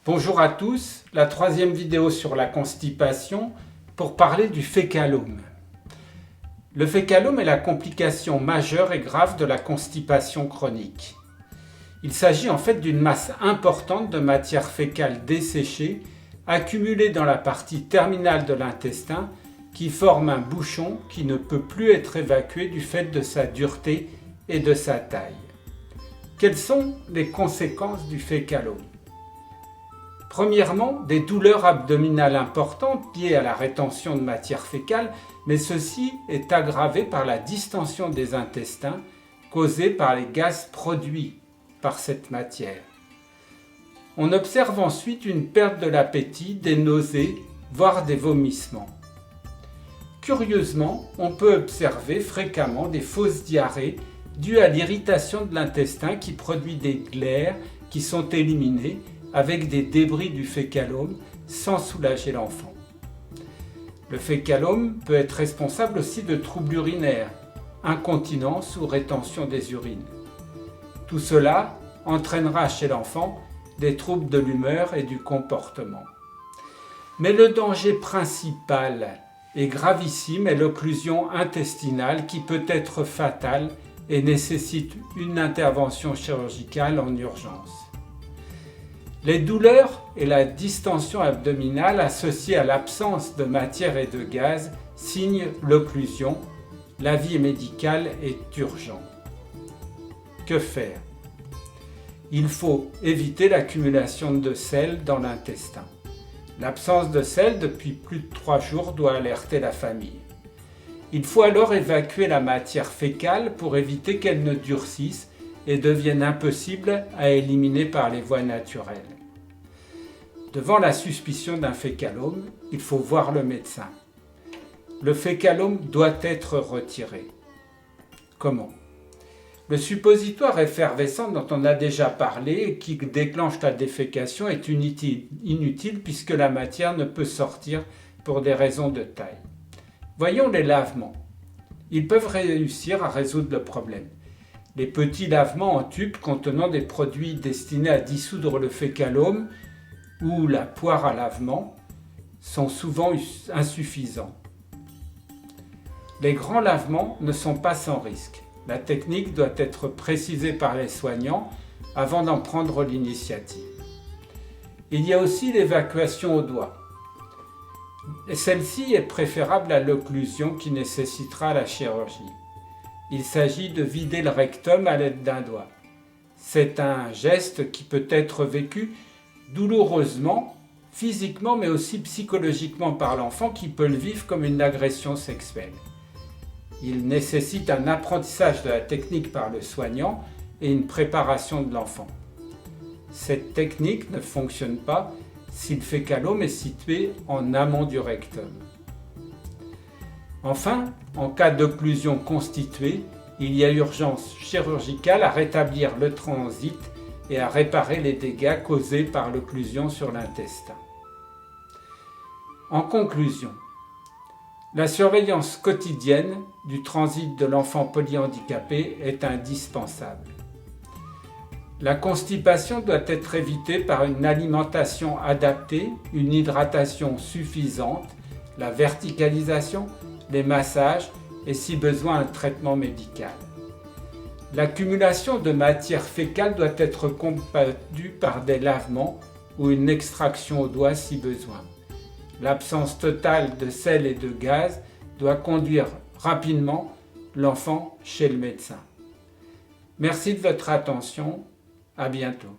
Bonjour à tous, la troisième vidéo sur la constipation pour parler du fécalome. Le fécalome est la complication majeure et grave de la constipation chronique. Il s'agit en fait d'une masse importante de matière fécale desséchée accumulée dans la partie terminale de l'intestin qui forme un bouchon qui ne peut plus être évacué du fait de sa dureté et de sa taille. Quelles sont les conséquences du fécalome ? Premièrement, des douleurs abdominales importantes liées à la rétention de matière fécale, mais ceci est aggravé par la distension des intestins causée par les gaz produits par cette matière. On observe ensuite une perte de l'appétit, des nausées, voire des vomissements. Curieusement, on peut observer fréquemment des fausses diarrhées dues à l'irritation de l'intestin qui produit des glaires qui sont éliminées avec des débris du fécalome sans soulager l'enfant. Le fécalome peut être responsable aussi de troubles urinaires, incontinence ou rétention des urines. Tout cela entraînera chez l'enfant des troubles de l'humeur et du comportement. Mais le danger principal et gravissime est l'occlusion intestinale qui peut être fatale et nécessite une intervention chirurgicale en urgence. Les douleurs et la distension abdominale associées à l'absence de matière et de gaz signent l'occlusion. L'avis médical est urgent. Que faire ? Il faut éviter l'accumulation de sel dans l'intestin. L'absence de sel depuis plus de 3 jours doit alerter la famille. Il faut alors évacuer la matière fécale pour éviter qu'elle ne durcisse et devienne impossible à éliminer par les voies naturelles. Devant la suspicion d'un fécalome, il faut voir le médecin. Le fécalome doit être retiré. Comment ? Le suppositoire effervescent dont on a déjà parlé et qui déclenche la défécation est inutile puisque la matière ne peut sortir pour des raisons de taille. Voyons les lavements. Ils peuvent réussir à résoudre le problème. Les petits lavements en tube contenant des produits destinés à dissoudre le fécalome ou la poire à lavement sont souvent insuffisants. Les grands lavements ne sont pas sans risque. La technique doit être précisée par les soignants avant d'en prendre l'initiative. Il y a aussi l'évacuation au doigt. Celle-ci est préférable à l'occlusion qui nécessitera la chirurgie. Il s'agit de vider le rectum à l'aide d'un doigt. C'est un geste qui peut être vécu douloureusement, physiquement mais aussi psychologiquement par l'enfant qui peut le vivre comme une agression sexuelle. Il nécessite un apprentissage de la technique par le soignant et une préparation de l'enfant. Cette technique ne fonctionne pas si le fécalome est situé en amont du rectum. Enfin, en cas d'occlusion constituée, il y a urgence chirurgicale à rétablir le transit et à réparer les dégâts causés par l'occlusion sur l'intestin. En conclusion, la surveillance quotidienne du transit de l'enfant polyhandicapé est indispensable. La constipation doit être évitée par une alimentation adaptée, une hydratation suffisante, la verticalisation, les massages et si besoin un traitement médical. L'accumulation de matière fécale doit être combattue par des lavements ou une extraction au doigt si besoin. L'absence totale de sel et de gaz doit conduire rapidement l'enfant chez le médecin. Merci de votre attention. À bientôt.